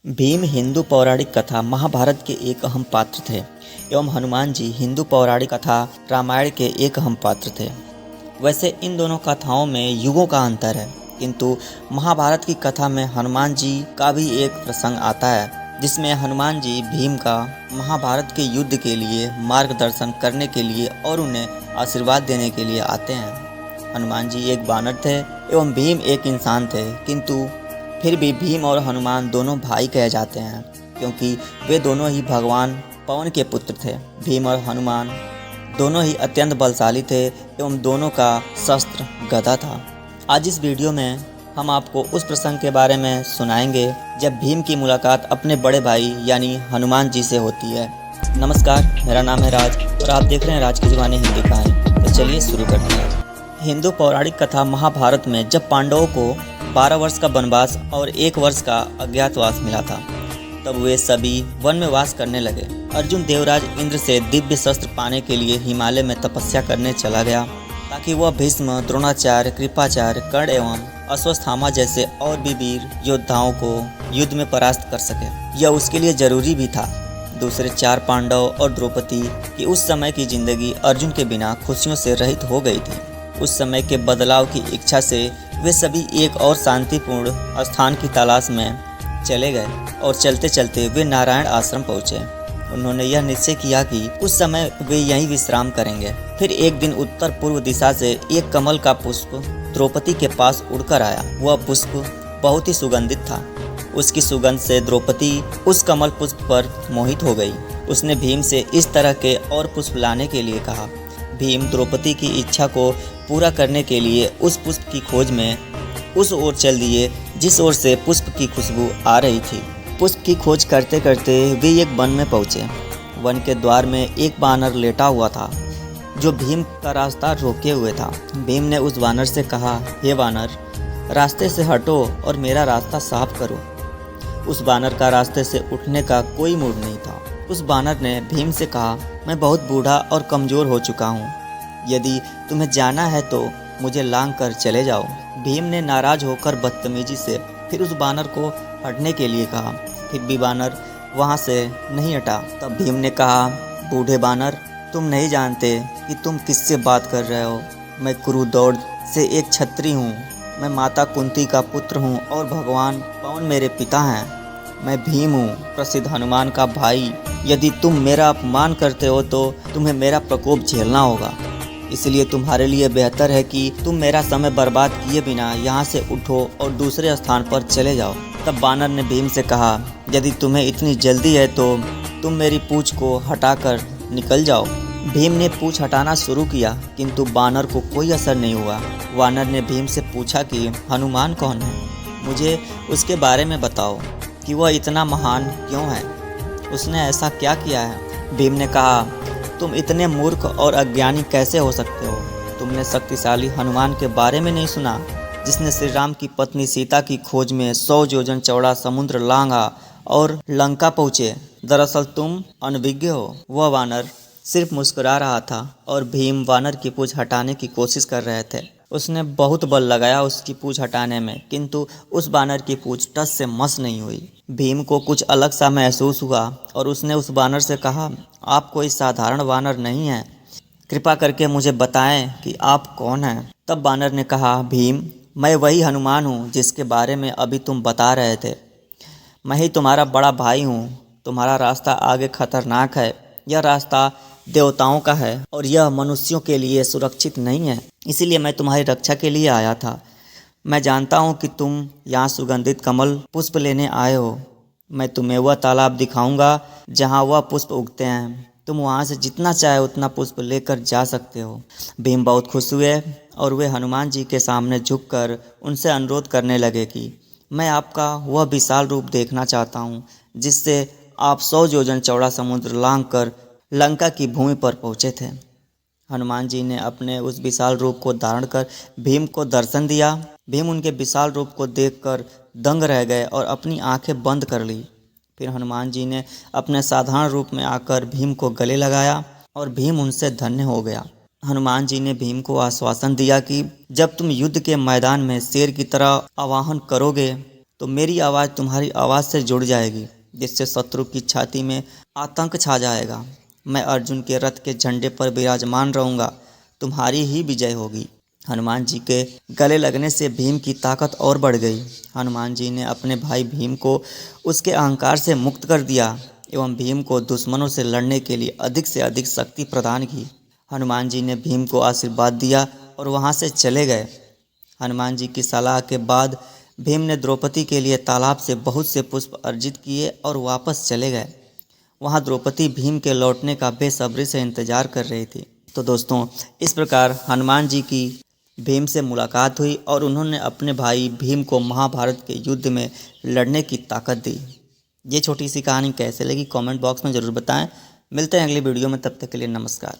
भीम हिंदू पौराणिक कथा महाभारत के एक अहम पात्र थे एवं हनुमान जी हिंदू पौराणिक कथा रामायण के एक अहम पात्र थे। वैसे इन दोनों कथाओं में युगों का अंतर है, किंतु महाभारत की कथा में हनुमान जी का भी एक प्रसंग आता है जिसमें हनुमान जी भीम का महाभारत के युद्ध के लिए मार्गदर्शन करने के लिए और उन्हें आशीर्वाद देने के लिए आते हैं। हनुमान जी एक बानर थे एवं भीम एक इंसान थे, किंतु फिर भी भीम और हनुमान दोनों भाई कहे जाते हैं क्योंकि वे दोनों ही भगवान पवन के पुत्र थे। भीम और हनुमान दोनों ही अत्यंत बलशाली थे एवं दोनों का शस्त्र गदा था। आज इस वीडियो में हम आपको उस प्रसंग के बारे में सुनाएंगे जब भीम की मुलाकात अपने बड़े भाई यानी हनुमान जी से होती है। नमस्कार, मेरा नाम है राज और आप देख रहे हैं राज की जुबानी हिंदी कहानी। तो चलिए शुरू करते हैं। हिंदू पौराणिक कथा महाभारत में जब पांडवों को 12 वर्ष का वनवास और 1 वर्ष का अज्ञातवास मिला था, तब वे सभी वन में वास करने लगे। अर्जुन देवराज इंद्र से दिव्य शस्त्र पाने के लिए हिमालय में तपस्या करने चला गया ताकि वह भीष्म, द्रोणाचार्य, कृपाचार्य, कर्ण एवं अश्वत्थामा जैसे और भी वीर योद्धाओं को युद्ध में परास्त कर सके। यह उसके लिए जरूरी भी था। दूसरे 4 पांडव और द्रौपदी की उस समय की जिंदगी अर्जुन के बिना खुशियों से रहित हो गई थी। उस समय के बदलाव की इच्छा से वे सभी एक और शांतिपूर्ण स्थान की तलाश में चले गए और चलते चलते वे नारायण आश्रम पहुँचे। उन्होंने यह निश्चय किया कि कुछ समय वे यहीं विश्राम करेंगे। फिर एक दिन उत्तर पूर्व दिशा से एक कमल का पुष्प द्रौपदी के पास उड़कर आया। वह पुष्प बहुत ही सुगंधित था। उसकी सुगंध से द्रौपदी उस कमल पुष्प पर मोहित हो गई। उसने भीम से इस तरह के और पुष्प लाने के लिए कहा। भीम द्रौपदी की इच्छा को पूरा करने के लिए उस पुष्प की खोज में उस ओर चल दिए जिस ओर से पुष्प की खुशबू आ रही थी। पुष्प की खोज करते करते वे एक वन में पहुंचे। वन के द्वार में एक वानर लेटा हुआ था जो भीम का रास्ता रोके हुए था। भीम ने उस वानर से कहा, हे वानर, रास्ते से हटो और मेरा रास्ता साफ करो। उस वानर का रास्ते से उठने का कोई मूड नहीं था। उस वानर ने भीम से कहा, मैं बहुत बूढ़ा और कमज़ोर हो चुका हूँ। यदि तुम्हें जाना है तो मुझे लांग कर चले जाओ। भीम ने नाराज होकर बदतमीजी से फिर उस वानर को हटने के लिए कहा। फिर भी वानर वहाँ से नहीं हटा। तब भीम ने कहा, बूढ़े वानर, तुम नहीं जानते कि तुम किससे बात कर रहे हो। मैं कुरुदौड़ से एक क्षत्रिय हूँ। मैं माता कुंती का पुत्र हूँ और भगवान पवन मेरे पिता हैं। मैं भीम हूँ, प्रसिद्ध हनुमान का भाई। यदि तुम मेरा अपमान करते हो तो तुम्हें मेरा प्रकोप झेलना होगा। इसलिए तुम्हारे लिए बेहतर है कि तुम मेरा समय बर्बाद किए बिना यहाँ से उठो और दूसरे स्थान पर चले जाओ। तब वानर ने भीम से कहा, यदि तुम्हें इतनी जल्दी है तो तुम मेरी पूँछ को हटाकर निकल जाओ। भीम ने पूँछ हटाना शुरू किया, किंतु वानर को कोई असर नहीं हुआ। वानर ने भीम से पूछा कि हनुमान कौन है, मुझे उसके बारे में बताओ कि वह इतना महान क्यों है, उसने ऐसा क्या किया है। भीम ने कहा, तुम इतने मूर्ख और अज्ञानी कैसे हो सकते हो। तुमने शक्तिशाली हनुमान के बारे में नहीं सुना, जिसने श्री राम की पत्नी सीता की खोज में 100 योजन चौड़ा समुद्र लांघा और लंका पहुँचे। दरअसल तुम अनभिज्ञ हो। वह वानर सिर्फ मुस्कुरा रहा था और भीम वानर की पूँछ हटाने की कोशिश कर रहे थे। उसने बहुत बल लगाया उसकी पूँछ हटाने में, किंतु उस वानर की पूँछ टस से मस नहीं हुई। भीम को कुछ अलग सा महसूस हुआ और उसने उस वानर से कहा, आप कोई साधारण वानर नहीं हैं। कृपा करके मुझे बताएं कि आप कौन हैं। तब वानर ने कहा, भीम, मैं वही हनुमान हूँ जिसके बारे में अभी तुम बता रहे थे। मैं ही तुम्हारा बड़ा भाई हूँ। तुम्हारा रास्ता आगे खतरनाक है। यह रास्ता देवताओं का है और यह मनुष्यों के लिए सुरक्षित नहीं है। इसीलिए मैं तुम्हारी रक्षा के लिए आया था। मैं जानता हूँ कि तुम यहाँ सुगंधित कमल पुष्प लेने आए हो। मैं तुम्हें वह तालाब दिखाऊंगा जहाँ वह पुष्प उगते हैं। तुम वहाँ से जितना चाहे उतना पुष्प लेकर जा सकते हो। भीम बहुत खुश हुए और वे हनुमान जी के सामने झुककर उनसे अनुरोध करने लगे कि मैं आपका वह विशाल रूप देखना चाहता हूँ जिससे आप 100 योजन चौड़ा समुद्र लांघ कर लंका की भूमि पर पहुँचे थे। हनुमान जी ने अपने उस विशाल रूप को धारण कर भीम को दर्शन दिया। भीम उनके विशाल रूप को देखकर दंग रह गए और अपनी आंखें बंद कर ली। फिर हनुमान जी ने अपने साधारण रूप में आकर भीम को गले लगाया और भीम उनसे धन्य हो गया। हनुमान जी ने भीम को आश्वासन दिया कि जब तुम युद्ध के मैदान में शेर की तरह आवाहन करोगे तो मेरी आवाज़ तुम्हारी आवाज़ से जुड़ जाएगी, जिससे शत्रु की छाती में आतंक छा जाएगा। मैं अर्जुन के रथ के झंडे पर विराजमान रहूँगा, तुम्हारी ही विजय होगी। हनुमान जी के गले लगने से भीम की ताकत और बढ़ गई। हनुमान जी ने अपने भाई भीम को उसके अहंकार से मुक्त कर दिया एवं भीम को दुश्मनों से लड़ने के लिए अधिक से अधिक शक्ति प्रदान की। हनुमान जी ने भीम को आशीर्वाद दिया और वहाँ से चले गए। हनुमान जी की सलाह के बाद भीम ने द्रौपदी के लिए तालाब से बहुत से पुष्प अर्जित किए और वापस चले गए। वहाँ द्रौपदी भीम के लौटने का बेसब्री से इंतजार कर रही थी। तो दोस्तों, इस प्रकार हनुमान जी की भीम से मुलाकात हुई और उन्होंने अपने भाई भीम को महाभारत के युद्ध में लड़ने की ताकत दी। ये छोटी सी कहानी कैसे लगी कमेंट बॉक्स में ज़रूर बताएं। मिलते हैं अगली वीडियो में, तब तक के लिए नमस्कार।